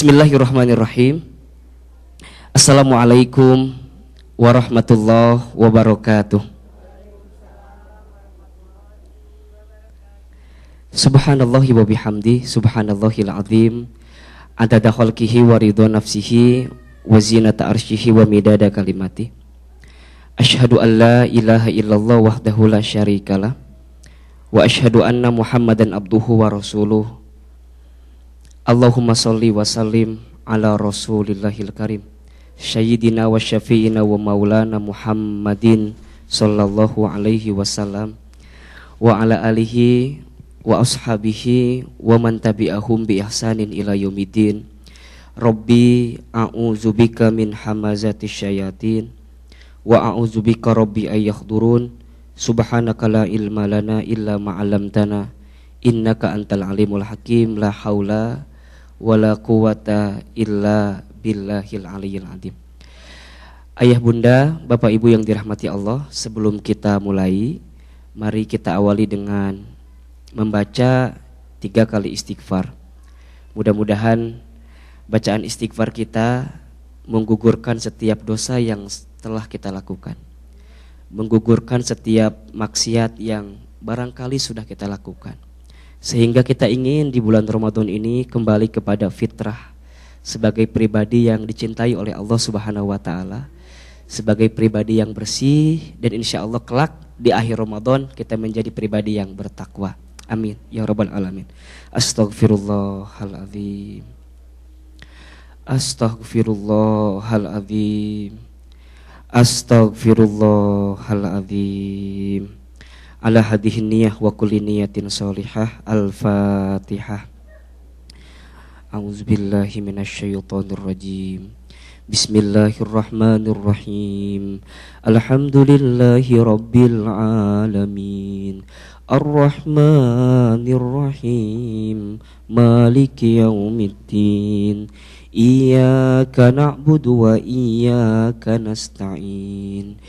Bismillahirrahmanirrahim. Assalamualaikum warahmatullahi wabarakatuh. Subhanallahi wa bihamdi, subhanallahil azim, adada khalqihi wa ridha nafsihi wa zinata arsyihi wa midada kalimati. Asyhadu an la ilaha illallah wahdahu la syarikalah wa asyhadu anna Muhammadan abduhu wa rasuluh. Allahumma sholli wa sallim ala rasulillahil karim sayyidina wa syafi'ina wa maulana Muhammadin sallallahu alaihi wasallam wa ala alihi wa ashabihi wa man tabi'ahum bi ihsanin ila yaumiddin. Rabbi a'udzubika min hamazati syayatin wa a'udzubika rabbi ayyahdurun. Subhanaka la ilma lana illa ma 'allamtana innaka antal alimul hakim. La haula wala quwata illa billahil aliyyil azim. Ayah bunda, bapak ibu yang dirahmati Allah, sebelum kita mulai, mari kita awali dengan membaca 3 kali istighfar. Mudah-mudahan bacaan istighfar kita menggugurkan setiap dosa yang telah kita lakukan, menggugurkan setiap maksiat yang barangkali sudah kita lakukan, sehingga kita ingin di bulan Ramadan ini kembali kepada fitrah sebagai pribadi yang dicintai oleh Allah Subhanahu wa taala, sebagai pribadi yang bersih, dan insya Allah kelak di akhir Ramadan kita menjadi pribadi yang bertakwa. Amin ya rabbal alamin. Astaghfirullahaladzim. Astaghfirullahaladzim. Astaghfirullahaladzim. Ala hadhihi niyah wa kulli niyatin sholihah. Al-Fatihah. A'udzubillahi minasyaitonir rajim. Bismillahirrahmanirrahim. Alhamdulillahi rabbil alamin. Ar-Rahmanir-Rahim. Maliki yaumiddin. Iyyaka na'budu wa iyyaka nasta'in.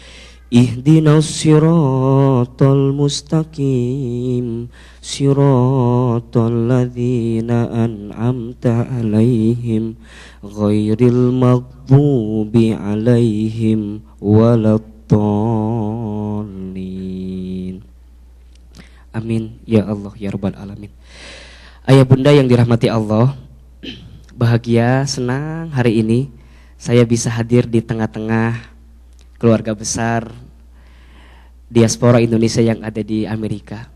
Ihdinas siratal mustaqim. Siratal ladzina an'amta 'alaihim ghairil maghdubi 'alaihim waladdallin. Amin ya Allah ya rabbal alamin. Ayah bunda yang dirahmati Allah, bahagia, senang hari ini saya bisa hadir di tengah-tengah keluarga besar diaspora Indonesia yang ada di Amerika.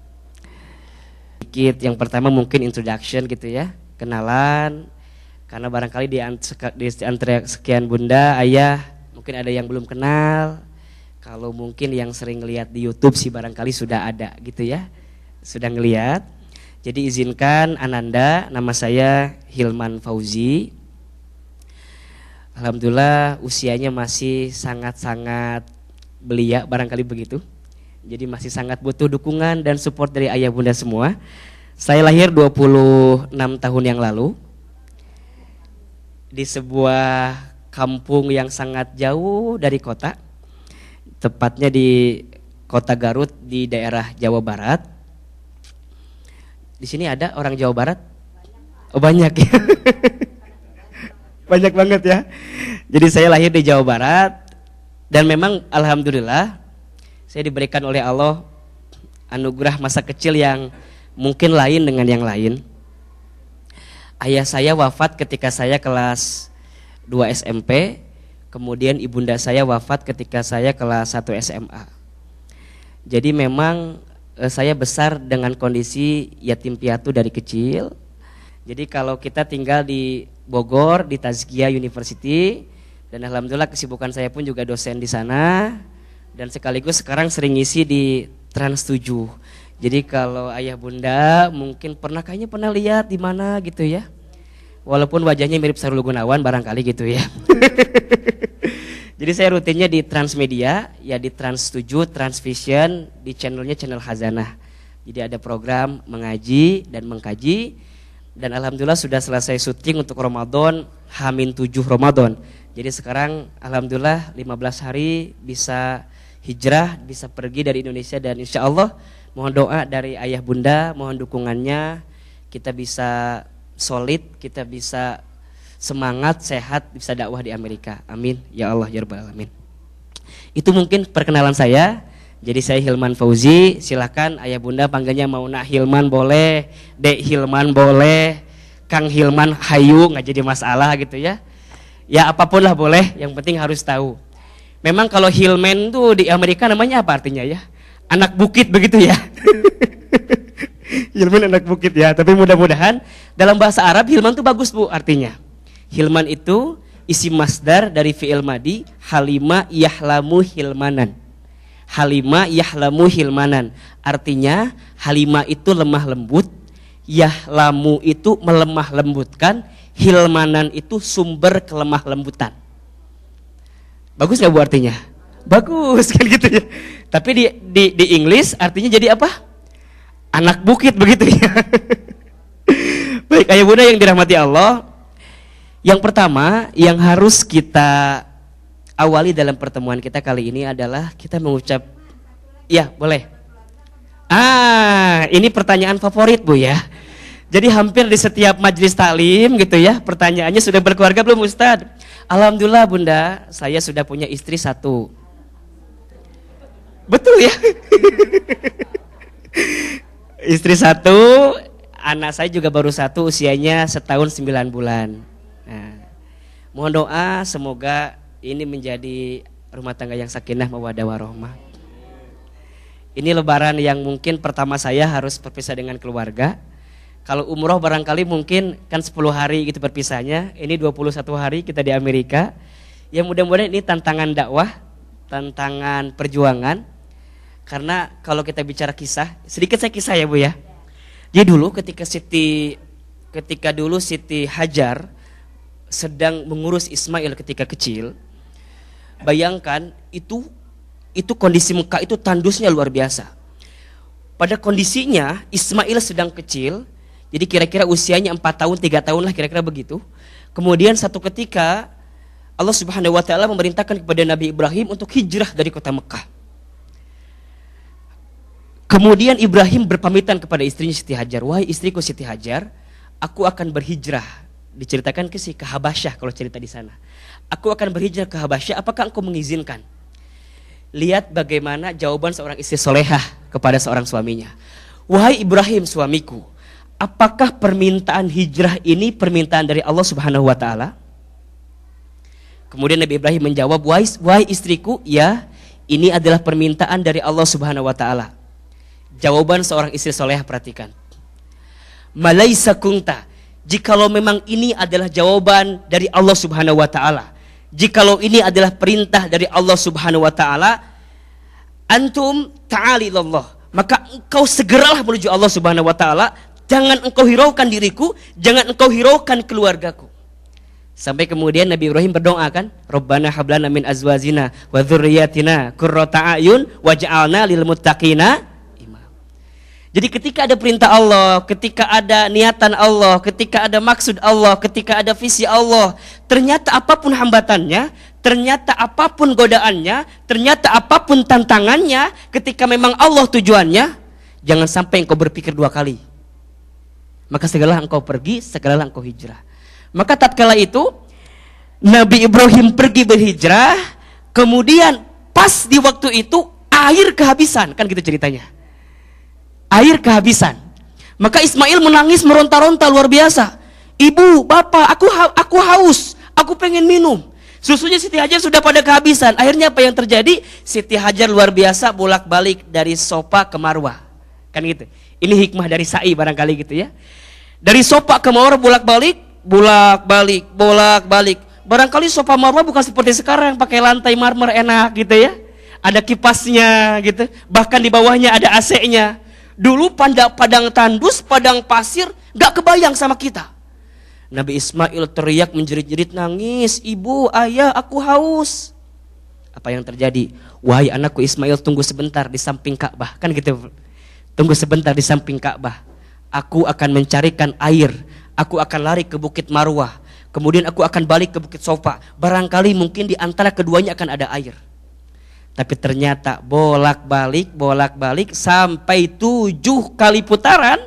Sedikit yang pertama mungkin introduction gitu ya, kenalan, karena barangkali di antara sekian bunda, ayah mungkin ada yang belum kenal. Kalau mungkin yang sering lihat di YouTube sih barangkali sudah ada gitu ya, sudah ngelihat. Jadi izinkan Ananda, nama saya Hilman Fauzi. Alhamdulillah usianya masih sangat-sangat belia barangkali begitu. Jadi masih sangat butuh dukungan dan support dari ayah bunda semua. Saya lahir 26 tahun yang lalu di sebuah kampung yang sangat jauh dari kota, tepatnya di kota Garut di daerah Jawa Barat. Di sini ada orang Jawa Barat? Oh banyak ya. Banyak banget ya. Jadi saya lahir di Jawa Barat dan memang alhamdulillah saya diberikan oleh Allah anugerah masa kecil yang mungkin lain dengan yang lain. Ayah saya wafat ketika saya kelas 2 SMP, kemudian ibunda saya wafat ketika saya kelas 1 SMA. Jadi memang saya besar dengan kondisi yatim piatu dari kecil. Jadi kalau kita tinggal di Bogor di Tazkiyah University, dan alhamdulillah kesibukan saya pun juga dosen di sana, dan sekaligus sekarang sering ngisi di Trans 7. Jadi kalau ayah bunda mungkin kayaknya pernah lihat di mana gitu ya. Walaupun wajahnya mirip Sahrul Gunawan barangkali gitu ya. Jadi saya rutinnya di Transmedia, ya di Trans 7, Transvision, di channelnya channel Khazanah. Jadi ada program mengaji dan mengkaji, dan alhamdulillah sudah selesai syuting untuk Ramadan, H-7 Ramadan. Jadi sekarang alhamdulillah 15 hari bisa hijrah, bisa pergi dari Indonesia, dan insya Allah mohon doa dari ayah bunda, mohon dukungannya, kita bisa solid, kita bisa semangat, sehat, bisa dakwah di Amerika. Amin ya Allah ya rabbal alamin. Itu mungkin perkenalan saya. Jadi saya Hilman Fauzi, silakan ayah bunda panggilnya mau Nak Hilman boleh, Dek Hilman boleh, Kang Hilman hayu, nggak jadi masalah gitu ya. Ya apapun lah boleh, yang penting harus tahu. Memang kalau Hilman tuh di Amerika namanya apa artinya ya? Anak bukit begitu ya. Hilman anak bukit ya, tapi mudah-mudahan dalam bahasa Arab Hilman tuh bagus Bu artinya. Hilman itu isim masdar dari fi'il madi, halima yahlamu hilmanan. Halima yahlamu hilmanan. Artinya halima itu lemah lembut, yahlamu itu melemah lembutkan, hilmanan itu sumber kelemah lembutan. Bagus gak Bu artinya? Bagus kan gitu ya. Tapi di English artinya jadi apa? Anak bukit begitu ya. Baik ayah bunda yang dirahmati Allah. Yang pertama yang harus kita awali dalam pertemuan kita kali ini adalah kita mengucap, ya boleh. Ini pertanyaan favorit Bu ya. Jadi hampir di setiap majelis taklim gitu ya, pertanyaannya sudah berkeluarga belum Ustadz? Alhamdulillah Bunda, saya sudah punya istri 1. Betul ya? Istri 1, anak saya juga baru 1, usianya setahun 9 bulan. Nah, mohon doa semoga ini menjadi rumah tangga yang sakinah mawaddah warahmah. Ini lebaran yang mungkin pertama saya harus berpisah dengan keluarga. Kalau umroh barangkali mungkin kan 10 hari gitu berpisahnya. Ini 21 hari kita di Amerika. Ya mudah-mudahan ini tantangan dakwah, tantangan perjuangan. Karena kalau kita bicara kisah, sedikit saya kisah ya Bu ya. Jadi dulu ketika Siti Hajar sedang mengurus Ismail ketika kecil, bayangkan itu kondisi Mekah itu tandusnya luar biasa. Pada kondisinya Ismail sedang kecil, jadi kira-kira usianya 4 tahun, 3 tahun lah kira-kira begitu. Kemudian satu ketika Allah Subhanahu wa taala memerintahkan kepada Nabi Ibrahim untuk hijrah dari kota Mekah. Kemudian Ibrahim berpamitan kepada istrinya Siti Hajar, wahai istriku Siti Hajar, aku akan berhijrah. Diceritakan ke Habasyah kalau cerita di sana. Aku akan berhijrah ke Habasyah, apakah engkau mengizinkan? Lihat bagaimana jawaban seorang istri solehah kepada seorang suaminya. Wahai Ibrahim suamiku, apakah permintaan hijrah ini permintaan dari Allah Subhanahu wa taala? Kemudian Nabi Ibrahim menjawab, wahai istriku, ya, ini adalah permintaan dari Allah Subhanahu wa taala. Jawaban seorang istri solehah perhatikan. Malaisa kunta, jikalau memang ini adalah jawaban dari Allah Subhanahu wa taala, jikalau ini adalah perintah dari Allah Subhanahu wa taala, antum ta'alilallah, maka engkau segeralah menuju Allah Subhanahu wa taala, jangan engkau hiraukan diriku, jangan engkau hiraukan keluargaku. Sampai kemudian Nabi Ibrahim berdoa kan, Rabbana hablana min azwajina wa dzurriyyatina qurrata a'yun waj'alna lil muttaqina. Jadi ketika ada perintah Allah, ketika ada niatan Allah, ketika ada maksud Allah, ketika ada visi Allah, ternyata apapun hambatannya, ternyata apapun godaannya, ternyata apapun tantangannya, ketika memang Allah tujuannya, jangan sampai engkau berpikir 2 kali. Maka segeralah engkau pergi, segeralah engkau hijrah. Maka tatkala itu Nabi Ibrahim pergi berhijrah, kemudian pas di waktu itu air kehabisan, kan gitu ceritanya. Air kehabisan. Maka Ismail menangis meronta-ronta luar biasa. Ibu, bapak, aku haus, aku pengen minum. Susunya Siti Hajar sudah pada kehabisan. Akhirnya apa yang terjadi? Siti Hajar luar biasa bolak-balik dari Sofa ke Marwah. Kan gitu. Ini hikmah dari sa'i barangkali gitu ya. Dari Sofa ke Marwah bolak-balik. Barangkali Sofa Marwah bukan seperti sekarang pakai lantai marmer enak gitu ya. Ada kipasnya gitu. Bahkan di bawahnya ada AC-nya. Dulu padang tandus, padang pasir, gak kebayang sama kita. Nabi Ismail teriak menjerit-jerit nangis, ibu, ayah, aku haus. Apa yang terjadi? Wahai anakku Ismail, tunggu sebentar di samping Ka'bah. Kan gitu. Tunggu sebentar di samping Ka'bah. Aku akan mencarikan air. Aku akan lari ke Bukit Marwah. Kemudian aku akan balik ke Bukit Sofa. Barangkali mungkin di antara keduanya akan ada air. Tapi ternyata bolak-balik sampai 7 kali putaran.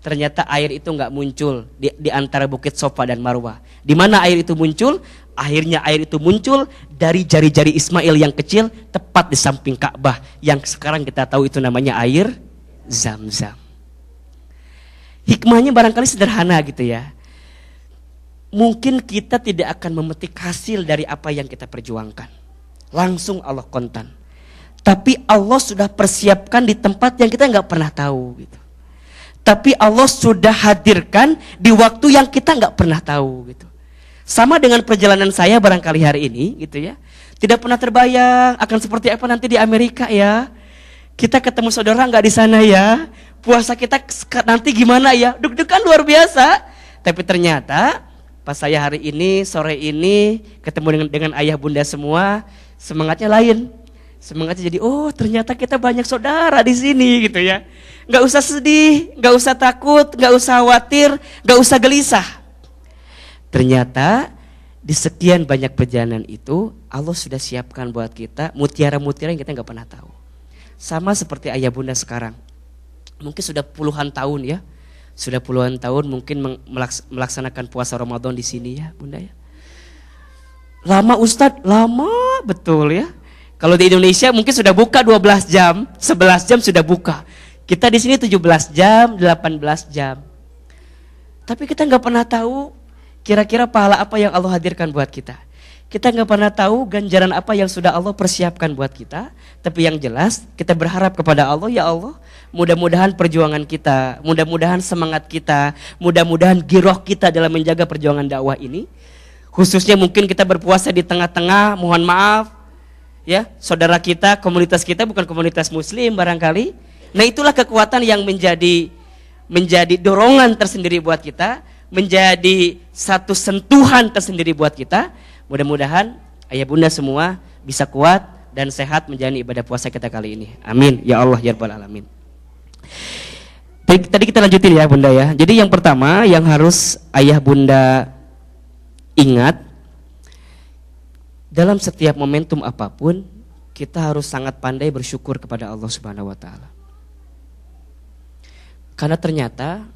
ternyata air itu nggak muncul di antara bukit Sofa dan Marwah. Di mana air itu muncul? Akhirnya air itu muncul dari jari-jari Ismail yang kecil tepat di samping Ka'bah yang sekarang kita tahu itu namanya air Zam-Zam. Hikmahnya barangkali sederhana gitu ya. Mungkin kita tidak akan memetik hasil dari apa yang kita perjuangkan. Langsung Allah kontan. Tapi Allah sudah persiapkan di tempat yang kita nggak pernah tahu gitu. Tapi Allah sudah hadirkan di waktu yang kita nggak pernah tahu gitu. Sama dengan perjalanan saya barangkali hari ini gitu ya. Tidak pernah terbayang akan seperti apa nanti di Amerika ya. Kita ketemu saudara nggak di sana ya. Puasa kita nanti gimana ya. Deg-degan luar biasa. Tapi ternyata pas saya hari ini, sore ini ketemu dengan ayah bunda semua, semangatnya lain. Semangatnya jadi, oh ternyata kita banyak saudara di sini gitu ya. Gak usah sedih, gak usah takut, gak usah khawatir, gak usah gelisah. Ternyata di sekian banyak perjalanan itu Allah sudah siapkan buat kita mutiara-mutiara yang kita gak pernah tahu. Sama seperti ayah bunda sekarang. Mungkin sudah puluhan tahun ya. Sudah puluhan tahun mungkin melaksanakan puasa Ramadan di sini ya bunda ya. Lama Ustadz, lama betul ya. Kalau di Indonesia mungkin sudah buka 12 jam, 11 jam sudah buka. Kita di sini 17 jam, 18 jam. Tapi kita nggak pernah tahu kira-kira pahala apa yang Allah hadirkan buat kita. Kita nggak pernah tahu ganjaran apa yang sudah Allah persiapkan buat kita. Tapi yang jelas kita berharap kepada Allah, ya Allah, mudah-mudahan perjuangan kita, mudah-mudahan semangat kita, mudah-mudahan giroh kita dalam menjaga perjuangan dakwah ini. Khususnya mungkin kita berpuasa di tengah-tengah, mohon maaf. Ya, saudara kita, komunitas kita bukan komunitas muslim barangkali. Nah itulah kekuatan yang menjadi dorongan tersendiri buat kita, menjadi satu sentuhan tersendiri buat kita. Mudah-mudahan ayah bunda semua bisa kuat dan sehat menjalani ibadah puasa kita kali ini. Amin ya Allah ya Rabbal Alamin. Tadi kita lanjutin ya bunda ya. Jadi yang pertama yang harus ayah bunda ingat, dalam setiap momentum apapun kita harus sangat pandai bersyukur kepada Allah Subhanahu wa taala. Karena ternyata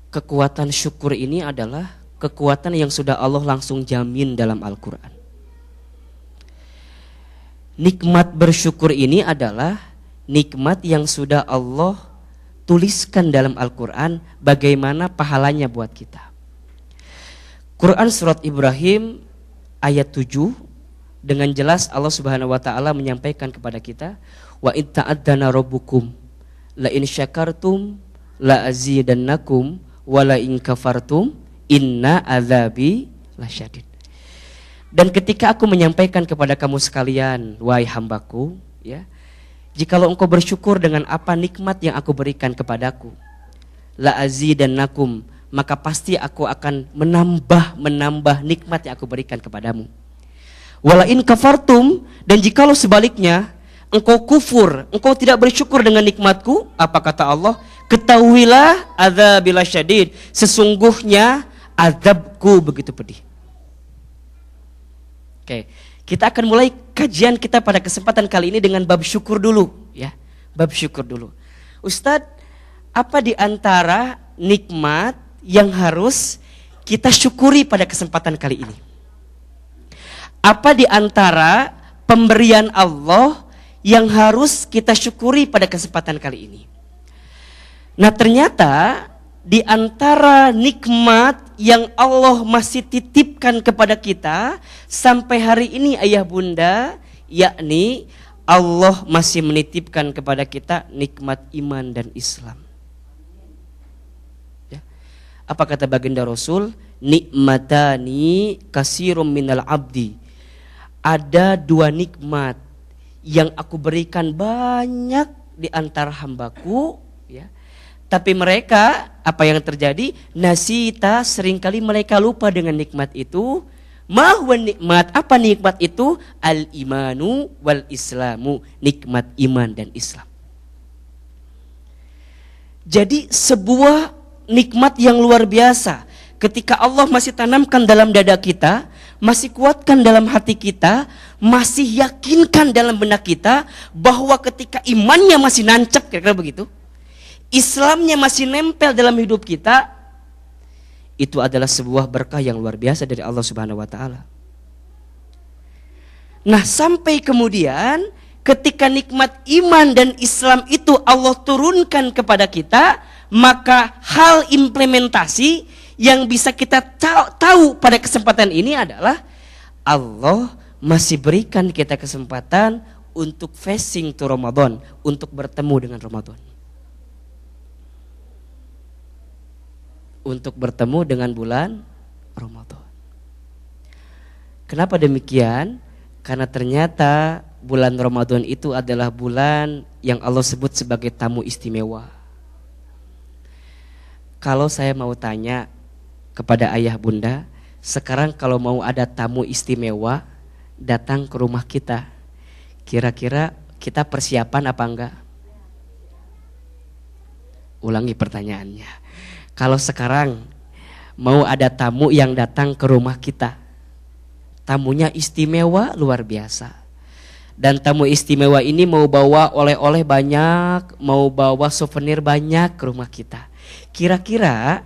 kekuatan syukur ini adalah kekuatan yang sudah Allah langsung jamin dalam Al-Qur'an. Nikmat bersyukur ini adalah nikmat yang sudah Allah tuliskan dalam Al-Qur'an bagaimana pahalanya buat kita. Quran surat Ibrahim ayat 7 dengan jelas Allah Subhanahu wa taala menyampaikan kepada kita, wa in ta'addana rabbukum la in syakartum la azidannakum wa la in kafartum inna adzabi lasyadid. Dan ketika aku menyampaikan kepada kamu sekalian, wahai hambaku, ya, jikalau engkau bersyukur dengan apa nikmat yang aku berikan kepadaku, la azidannakum, maka pasti aku akan menambah nikmat yang aku berikan kepadamu. Wala in kafartum, dan jikalau sebaliknya engkau kufur, engkau tidak bersyukur dengan nikmatku, apa kata Allah? Ketahuilah adzabil syadid, sesungguhnya azabku begitu pedih. Oke, kita akan mulai kajian kita pada kesempatan kali ini dengan bab syukur dulu ya. Bab syukur dulu. Ustadz, apa di antara nikmat yang harus kita syukuri pada kesempatan kali ini? Apa di antara pemberian Allah yang harus kita syukuri pada kesempatan kali ini? Nah ternyata di antara nikmat yang Allah masih titipkan kepada kita sampai hari ini ayah bunda, yakni Allah masih menitipkan kepada kita nikmat iman dan Islam. Apa kata baginda Rasul? Nikmatani kasirum minal abdi. Ada dua nikmat yang aku berikan banyak di antara hambaku, ya. Tapi mereka, apa yang terjadi? Nasita, seringkali mereka lupa dengan nikmat itu. Mahwa nikmat, apa nikmat itu? Al-imanu wal islamu, nikmat iman dan Islam. Jadi sebuah nikmat yang luar biasa ketika Allah masih tanamkan dalam dada kita, masih kuatkan dalam hati kita, masih yakinkan dalam benak kita bahwa ketika imannya masih nancep, kira-kira begitu, Islamnya masih nempel dalam hidup kita, itu adalah sebuah berkah yang luar biasa dari Allah Subhanahu wa taala. Nah, sampai kemudian ketika nikmat iman dan Islam itu Allah turunkan kepada kita, maka hal implementasi yang bisa kita tahu pada kesempatan ini adalah Allah masih berikan kita kesempatan untuk facing to Ramadan, untuk bertemu dengan Ramadan. Untuk bertemu dengan bulan Ramadan. Kenapa demikian? Karena ternyata bulan Ramadan itu adalah bulan yang Allah sebut sebagai tamu istimewa. Kalau saya mau tanya kepada ayah bunda, sekarang kalau mau ada tamu istimewa datang ke rumah kita, kira-kira kita persiapan apa enggak? Ulangi pertanyaannya. Kalau sekarang mau ada tamu yang datang ke rumah kita, tamunya istimewa luar biasa. Dan tamu istimewa ini mau bawa oleh-oleh banyak, mau bawa souvenir banyak ke rumah kita. Kira-kira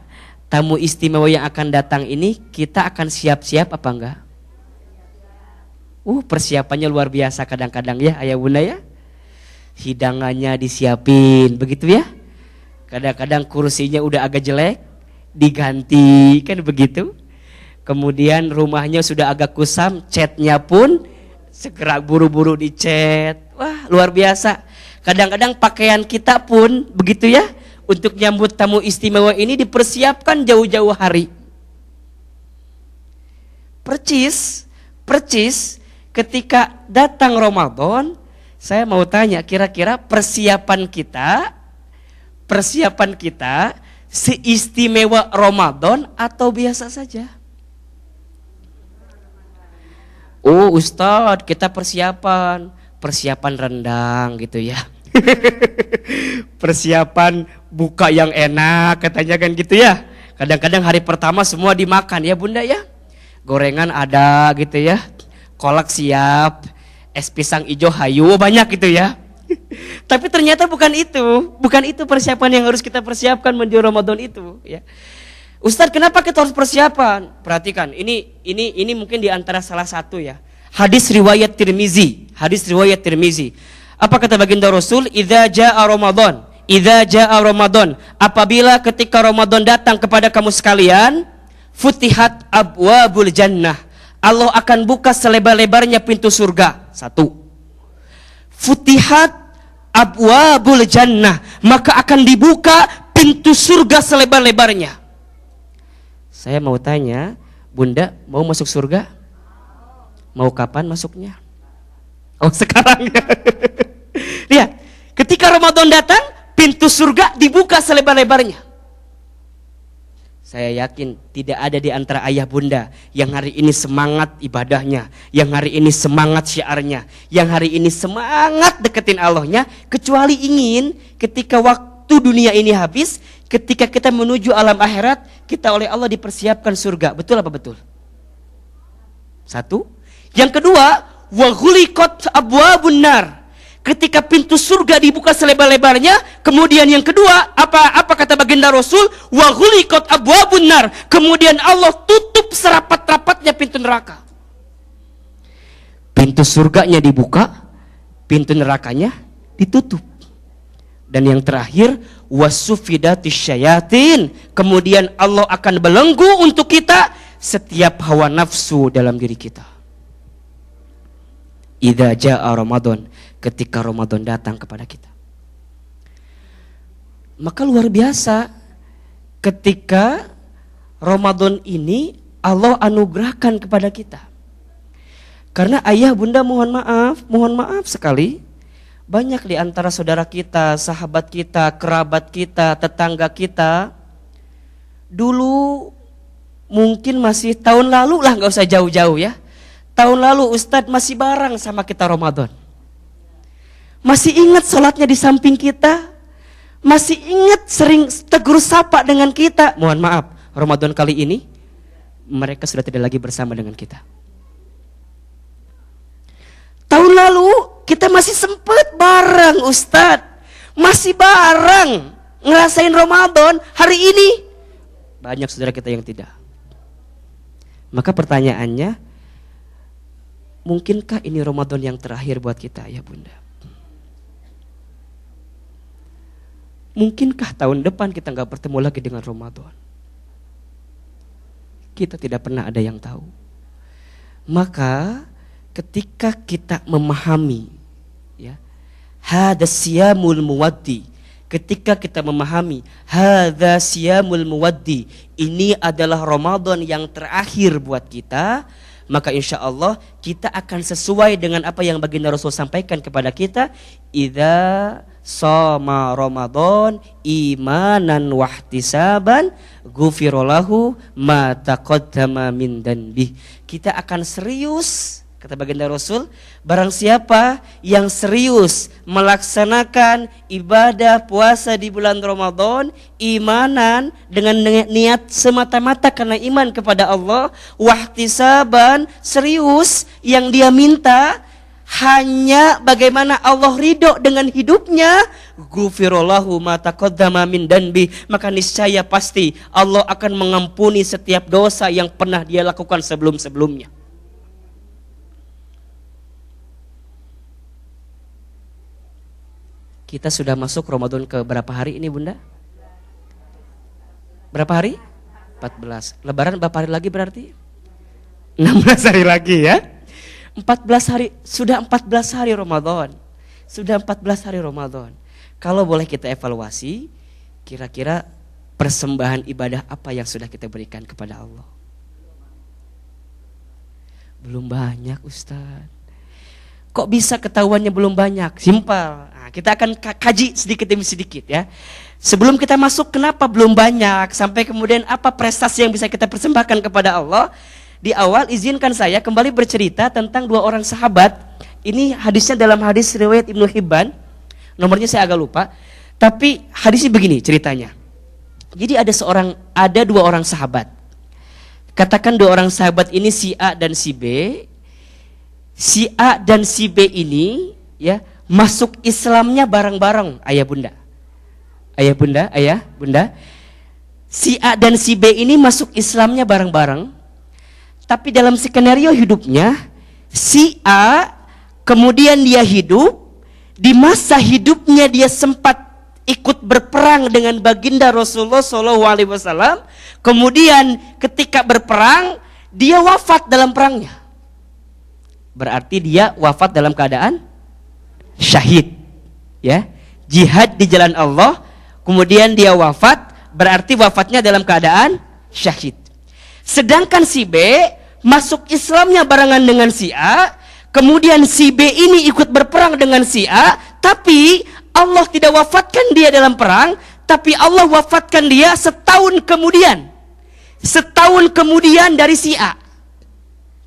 tamu istimewa yang akan datang ini kita akan siap-siap apa enggak? Persiapannya luar biasa kadang-kadang ya ayah bunda ya. Hidangannya disiapin begitu ya. Kadang-kadang kursinya udah agak jelek, diganti kan begitu. Kemudian rumahnya sudah agak kusam, catnya pun segera buru-buru dicat. Wah luar biasa. Kadang-kadang pakaian kita pun begitu ya. Untuk nyambut tamu istimewa ini dipersiapkan jauh-jauh hari. Percis ketika datang Ramadan, saya mau tanya kira-kira persiapan kita seistimewa Ramadan atau biasa saja? Ustadz, kita persiapan rendang gitu ya. Persiapan buka yang enak katanya kan gitu ya. Kadang-kadang hari pertama semua dimakan ya bunda ya. Gorengan ada gitu ya. Kolak siap, es pisang ijo hayu banyak gitu ya. Tapi ternyata bukan itu persiapan yang harus kita persiapkan menuju Ramadan itu ya. Ustadz, kenapa kita harus persiapan? Perhatikan, ini mungkin di antara salah satu ya. Hadis riwayat Tirmizi. Apa kata baginda Rasul? Idza jaa Ramadan, apabila ketika Ramadan datang kepada kamu sekalian, futihat abwabul jannah. Allah akan buka selebar-lebarnya pintu surga. Satu. Futihat abwabul jannah, maka akan dibuka pintu surga selebar-lebarnya. Saya mau tanya, bunda mau masuk surga? Mau kapan masuknya? Sekarang ya. Lihat, ketika Ramadan datang, pintu surga dibuka selebar-lebarnya. Saya yakin tidak ada di antara ayah bunda yang hari ini semangat ibadahnya, yang hari ini semangat syiarnya, yang hari ini semangat deketin Allahnya, kecuali ingin ketika waktu dunia ini habis, ketika kita menuju alam akhirat, kita oleh Allah dipersiapkan surga. Betul apa betul? Satu. Yang kedua, wa ghuliqat abwabun nar. Ketika pintu surga dibuka selebar-lebarnya, kemudian yang kedua, apa kata baginda Rasul? Wa ghuliqat abwabun nar. Kemudian Allah tutup serapat-rapatnya pintu neraka. Pintu surganya dibuka, pintu nerakanya ditutup. Dan yang terakhir, wasufidatis syayatin. Kemudian Allah akan belenggu untuk kita setiap hawa nafsu dalam diri kita. Idza jaa Ramadan, ketika Ramadan datang kepada kita. Maka luar biasa ketika Ramadan ini Allah anugerahkan kepada kita. Karena ayah bunda mohon maaf sekali, banyak di antara saudara kita, sahabat kita, kerabat kita, tetangga kita, dulu mungkin masih tahun lalu lah, gak usah jauh-jauh ya. Tahun lalu Ustadz masih bareng sama kita Ramadan. Masih ingat sholatnya di samping kita. Masih ingat sering tegur sapa dengan kita. Mohon maaf, Ramadan kali ini mereka sudah tidak lagi bersama dengan kita. Tahun lalu kita masih sempat bareng Ustadz. Masih bareng. ngerasain Ramadan hari ini? Banyak saudara kita yang tidak. Maka pertanyaannya, mungkinkah ini Ramadan yang terakhir buat kita, ayah bunda? Mungkinkah tahun depan kita nggak bertemu lagi dengan Ramadan? Kita tidak pernah ada yang tahu. Maka ketika kita memahami, ya, hadza siyamul muwaddi, ketika kita memahami hadza siyamul muwaddi, ini adalah Ramadan yang terakhir buat kita, maka insya Allah kita akan sesuai dengan apa yang baginda Rasul sampaikan kepada kita, idza shoma Ramadan imanan wahtisaban ghufirallahu ma taqaddama min danbi. Kita akan serius, kata baginda Rasul, barang siapa yang serius melaksanakan ibadah puasa di bulan Ramadan imanan dengan niat semata-mata karena iman kepada Allah, wahtisaban, serius yang dia minta hanya bagaimana Allah ridho dengan hidupnya, ghufirallahu ma taqaddama min danbi, maka niscaya pasti Allah akan mengampuni setiap dosa yang pernah dia lakukan sebelum-sebelumnya. Kita sudah masuk Ramadan ke berapa hari ini bunda? Berapa hari? 14. Lebaran berapa hari lagi berarti? 16 hari lagi ya. 14 hari, sudah 14 hari Ramadan. Sudah 14 hari Ramadan. Kalau boleh kita evaluasi, kira-kira persembahan ibadah apa yang sudah kita berikan kepada Allah? Belum banyak Ustaz. Kok bisa ketahuannya belum banyak? Simpel. Nah, kita akan kaji sedikit demi sedikit ya. Sebelum kita masuk kenapa belum banyak, sampai kemudian apa prestasi yang bisa kita persembahkan kepada Allah. Di awal izinkan saya kembali bercerita tentang dua orang sahabat. Ini hadisnya dalam hadis riwayat Ibnu Hibban. Nomornya saya agak lupa. Tapi hadisnya begini ceritanya. Jadi ada dua orang sahabat. Katakan dua orang sahabat ini si A dan si B. Si A dan si B ini ya masuk Islamnya bareng-bareng, ayah bunda. Ayah bunda, ayah bunda. Si A dan si B ini masuk Islamnya bareng-bareng. Tapi dalam skenario hidupnya, si A kemudian dia hidup, di masa hidupnya dia sempat ikut berperang dengan baginda Rasulullah SAW. Kemudian ketika berperang, dia wafat dalam perangnya. Berarti dia wafat dalam keadaan syahid. Ya, jihad di jalan Allah, kemudian dia wafat, berarti wafatnya dalam keadaan syahid. Sedangkan si B masuk Islamnya barengan dengan si A, kemudian si B ini ikut berperang dengan si A, tapi Allah tidak wafatkan dia dalam perang, tapi Allah wafatkan dia setahun kemudian. Setahun kemudian dari si A.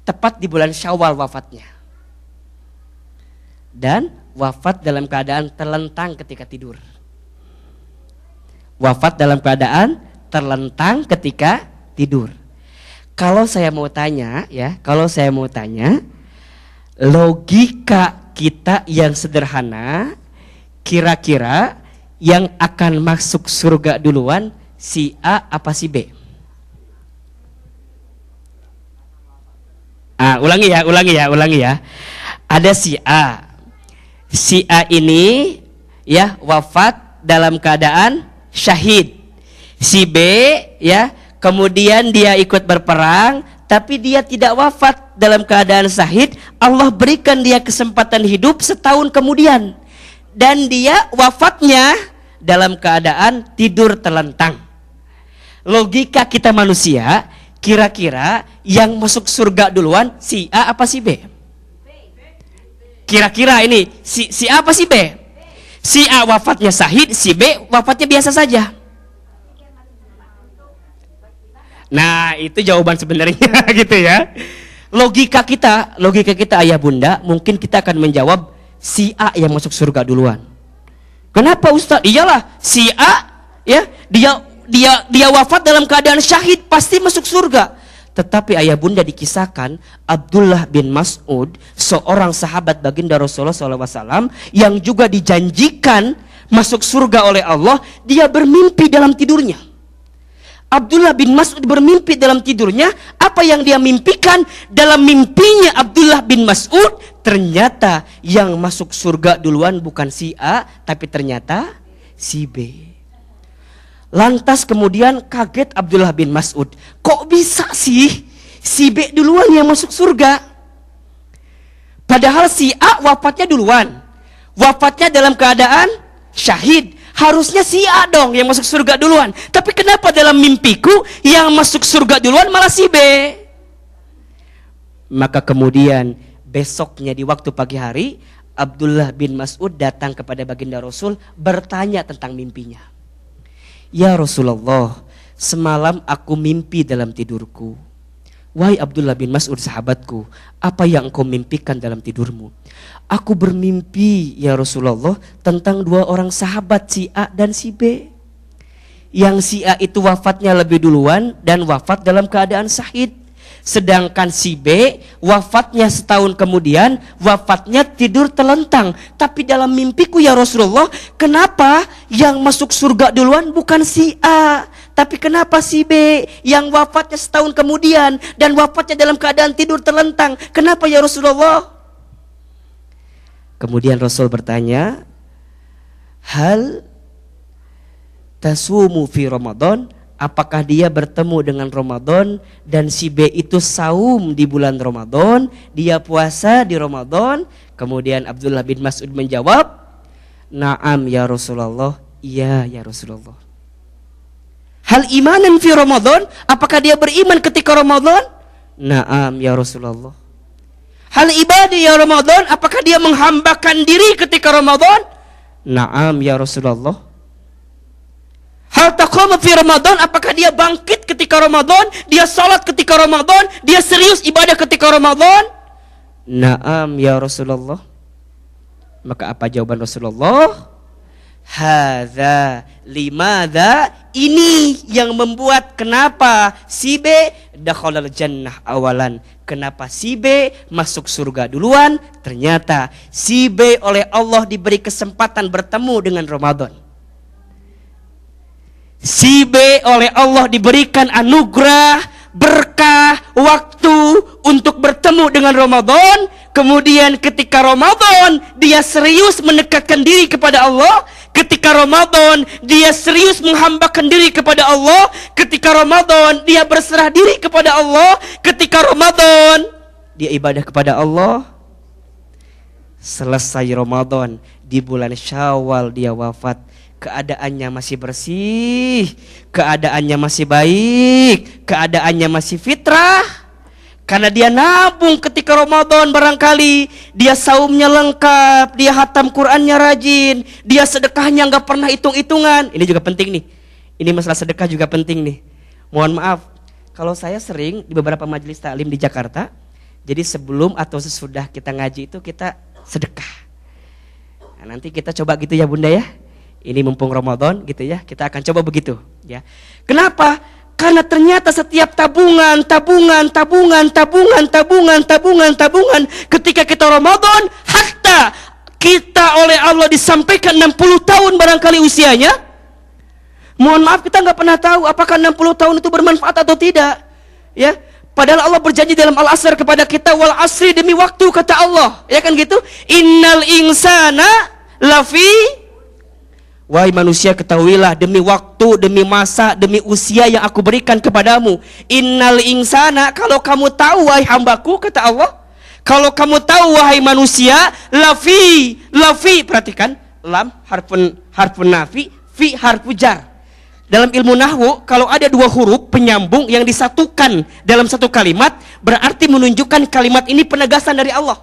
Tepat di bulan Syawal wafatnya. Dan wafat dalam keadaan terlentang ketika tidur. Wafat dalam keadaan terlentang ketika tidur. Kalau saya mau tanya ya, logika kita yang sederhana, kira-kira yang akan masuk surga duluan si A apa si B? Ulangi ya. Ada si A. Si A ini ya wafat dalam keadaan syahid. Si B ya kemudian dia ikut berperang, tapi dia tidak wafat dalam keadaan syahid. Allah berikan dia kesempatan hidup setahun kemudian. Dan dia wafatnya dalam keadaan tidur terlentang. Logika kita manusia, kira-kira yang masuk surga duluan si A apa si B? Kira-kira ini si A apa si B? Si A wafatnya syahid, si B wafatnya biasa saja. Nah, itu jawaban sebenarnya gitu ya. Logika kita ayah bunda, mungkin kita akan menjawab si A yang masuk surga duluan. Kenapa Ustaz? Iyalah, si A ya, dia wafat dalam keadaan syahid, pasti masuk surga. Tetapi ayah bunda dikisahkan Abdullah bin Mas'ud, seorang sahabat baginda Rasulullah SAW yang juga dijanjikan masuk surga oleh Allah, dia bermimpi dalam tidurnya. Abdullah bin Mas'ud bermimpi dalam tidurnya. Apa yang dia mimpikan? Dalam mimpinya Abdullah bin Mas'ud, ternyata yang masuk surga duluan bukan si A, tapi ternyata si B. Lantas kemudian kaget Abdullah bin Mas'ud. Kok bisa sih si B duluan yang masuk surga? Padahal si A wafatnya duluan. Wafatnya dalam keadaan syahid. Harusnya si A dong yang masuk surga duluan. Tapi kenapa dalam mimpiku yang masuk surga duluan malah si B? Maka kemudian besoknya di waktu pagi hari, Abdullah bin Mas'ud datang kepada baginda Rasul bertanya tentang mimpinya. Ya Rasulullah, semalam aku mimpi dalam tidurku. Wahai Abdullah bin Mas'ud sahabatku, apa yang engkau mimpikan dalam tidurmu? Aku bermimpi ya Rasulullah tentang dua orang sahabat, si A dan si B. Yang si A itu wafatnya lebih duluan dan wafat dalam keadaan syahid. Sedangkan si B wafatnya setahun kemudian, wafatnya tidur telentang. Tapi dalam mimpiku ya Rasulullah, kenapa yang masuk surga duluan bukan si A, tapi kenapa si B yang wafatnya setahun kemudian dan wafatnya dalam keadaan tidur telentang? Kenapa ya Rasulullah? Kemudian Rasul bertanya, hal tasumu fi Ramadan? Apakah dia bertemu dengan Ramadan dan si B itu saum di bulan Ramadan, dia puasa di Ramadan? Kemudian Abdullah bin Mas'ud menjawab, na'am ya Rasulullah, iya ya Rasulullah. Hal imanan fi Ramadan? Apakah dia beriman ketika Ramadan? Na'am ya Rasulullah. Hal ibadah ya Ramadan? Apakah dia menghambakan diri ketika Ramadan? Na'am ya Rasulullah. Hal taqama fi Ramadan? Apakah dia bangkit ketika Ramadan? Dia salat ketika Ramadan? Dia serius ibadah ketika Ramadan? Na'am ya Rasulullah. Maka apa jawaban Rasulullah? Hadza limadza, ini yang membuat kenapa si B dakhalal jannah awalan. Kenapa si B masuk surga duluan? Ternyata si B oleh Allah diberi kesempatan bertemu dengan Ramadan. Si B oleh Allah diberikan anugerah, berkah, waktu untuk bertemu dengan Ramadan. Kemudian ketika Ramadan dia serius mendekatkan diri kepada Allah. Ketika Ramadan dia serius menghambakan diri kepada Allah. Ketika Ramadan dia berserah diri kepada Allah. Ketika Ramadan dia ibadah kepada Allah. Selesai Ramadan, di bulan Syawal dia wafat. Keadaannya masih bersih, keadaannya masih baik, keadaannya masih fitrah. Karena dia nabung ketika Ramadan barangkali. Dia saumnya lengkap, dia hatam Qur'annya rajin, dia sedekahnya gak pernah hitung-hitungan. Ini juga penting nih. Ini masalah sedekah juga penting nih. Mohon maaf, kalau saya sering di beberapa majelis taklim di Jakarta, jadi sebelum atau sesudah kita ngaji itu kita sedekah. Nah, nanti kita coba gitu ya Bunda ya. Ini mumpung Ramadan gitu ya, kita akan coba begitu ya. Kenapa? Karena ternyata setiap tabungan ketika kita Ramadan, hatta kita oleh Allah disampaikan 60 tahun barangkali usianya. Mohon maaf, kita nggak pernah tahu apakah 60 tahun itu bermanfaat atau tidak. Ya, padahal Allah berjanji dalam Al-Asr kepada kita, wal asri, demi waktu kata Allah, ya kan gitu. Innal insana lafi, wahai manusia ketahuilah, demi waktu, demi masa, demi usia yang aku berikan kepadamu. Innal insana, kalau kamu tahu wahai hambaku kata Allah, kalau kamu tahu wahai manusia, lafi, perhatikan, lam harfun nafi, fi harfu jar. Dalam ilmu nahwu, kalau ada dua huruf penyambung yang disatukan dalam satu kalimat, berarti menunjukkan kalimat ini penegasan dari Allah.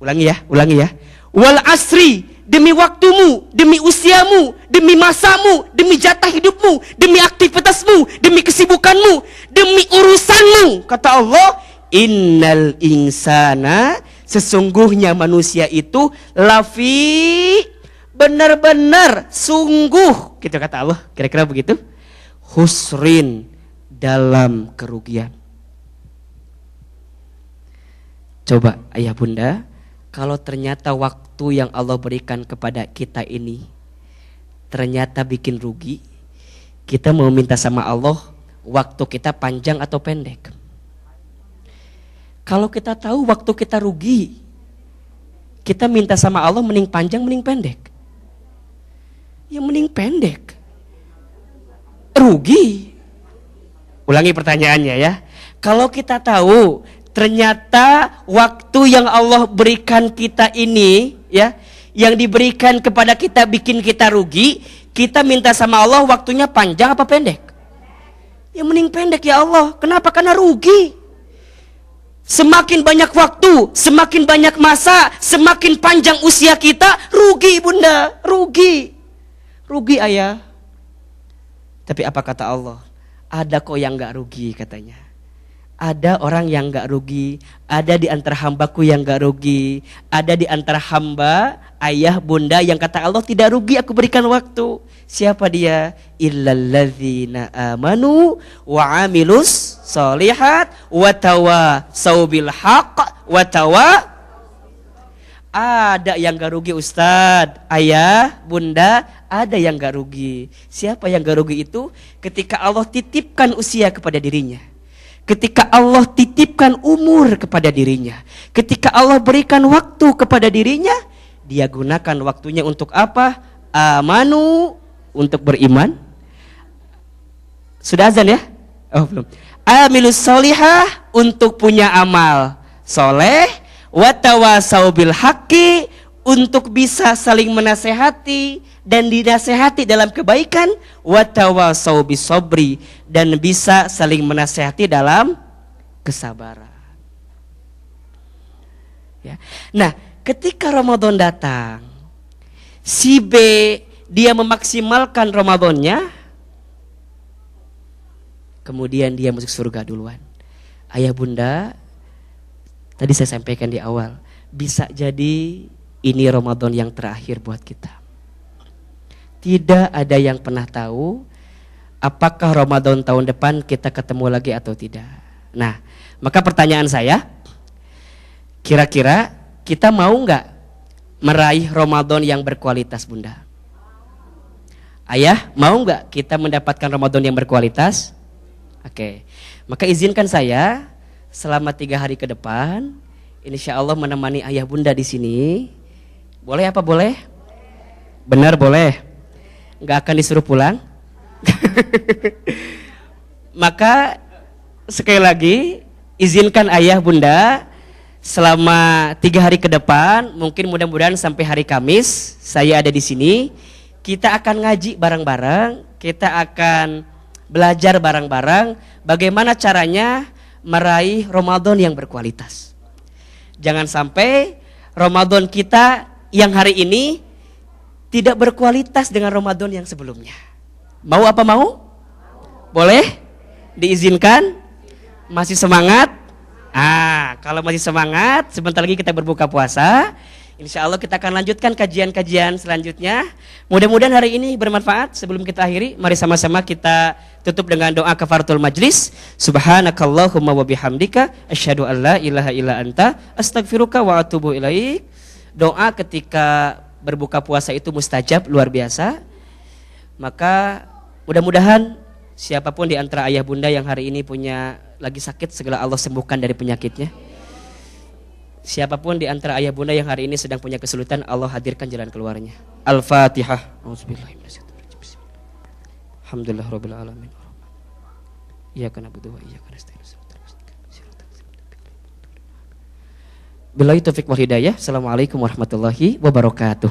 Ulangi ya. Wal asri, demi waktumu, demi usiamu, demi masamu, demi jatah hidupmu, demi aktivitasmu, demi kesibukanmu, demi urusanmu. Kata Allah, innal insana, sesungguhnya manusia itu lafi, benar-benar, sungguh, gitu kata Allah. Kira-kira begitu. Husrin, dalam kerugian. Coba ayah bunda, kalau ternyata waktu yang Allah berikan kepada kita ini ternyata bikin rugi, kita mau minta sama Allah waktu kita panjang atau pendek? Kalau kita tahu waktu kita rugi, kita minta sama Allah mending panjang mending pendek? Ya mending pendek. Rugi. Ulangi pertanyaannya ya. Kalau kita tahu ternyata waktu yang Allah berikan kita ini ya, yang diberikan kepada kita bikin kita rugi, kita minta sama Allah waktunya panjang apa pendek? Ya mending pendek ya Allah. Kenapa? Karena rugi. Semakin banyak waktu, semakin banyak masa, semakin panjang usia kita, rugi bunda, rugi. Rugi ayah. Tapi apa kata Allah? Ada kok yang gak rugi katanya. Ada orang yang gak rugi, ada di antara hambaku yang gak rugi, ada di antara hamba, ayah, bunda yang kata Allah tidak rugi aku berikan waktu. Siapa dia? Illalladzina amanu wa amilus solihat wa tawasau bil haqq wa Ada yang gak rugi Ustadz, ayah, bunda, ada yang gak rugi. Siapa yang gak rugi itu? Ketika Allah titipkan usia kepada dirinya, ketika Allah titipkan umur kepada dirinya, ketika Allah berikan waktu kepada dirinya, dia gunakan waktunya untuk apa? Amanu, untuk beriman. Sudah azan ya? Oh belum. Amilus solihah, untuk punya amal soleh. Watawasau bil haqqi, untuk bisa saling menasehati dan dinasehati dalam kebaikan. Watawasau bis sabri, dan bisa saling menasehati dalam kesabaran. Ya. Nah, ketika Ramadan datang, si B dia memaksimalkan Ramadannya, kemudian dia masuk surga duluan. Ayah bunda, tadi saya sampaikan di awal, bisa jadi ini Ramadan yang terakhir buat kita. Tidak ada yang pernah tahu apakah Ramadan tahun depan kita ketemu lagi atau tidak. Nah, maka pertanyaan saya, kira-kira kita mau nggak meraih Ramadan yang berkualitas bunda? Ayah, mau nggak kita mendapatkan Ramadan yang berkualitas? Oke, maka izinkan saya selama 3 hari ke depan, insya Allah menemani ayah bunda di sini. Boleh apa boleh? Benar boleh. Nggak akan disuruh pulang. Maka sekali lagi izinkan ayah bunda selama 3 hari ke depan, mungkin mudah-mudahan sampai hari Kamis saya ada di sini. Kita akan ngaji bareng-bareng, kita akan belajar bareng-bareng bagaimana caranya meraih Ramadan yang berkualitas. Jangan sampai Ramadan kita yang hari ini tidak berkualitas dengan Ramadan yang sebelumnya. Mau apa mau? Boleh? Diizinkan? Masih semangat? Kalau masih semangat, sebentar lagi kita berbuka puasa. Insya Allah kita akan lanjutkan kajian-kajian selanjutnya. Mudah-mudahan hari ini bermanfaat. Sebelum kita akhiri, mari sama-sama kita tutup dengan doa kafaratul majlis. Subhanakallahumma wa bihamdika asyhadu an la ilaha illa anta astaghfiruka wa atubu ilaik. Doa ketika berbuka puasa itu mustajab, luar biasa. Maka mudah-mudahan siapapun di antara ayah bunda yang hari ini punya lagi sakit, segala Allah sembuhkan dari penyakitnya. Siapapun di antara ayah bunda yang hari ini sedang punya kesulitan, Allah hadirkan jalan keluarnya. Al-Fatihah. Alhamdulillahirabbil alamin. Iyyaka na'budu wa iyyaka nasta'in. Billahi taufiq wal hidayah. Assalamualaikum warahmatullahi wabarakatuh.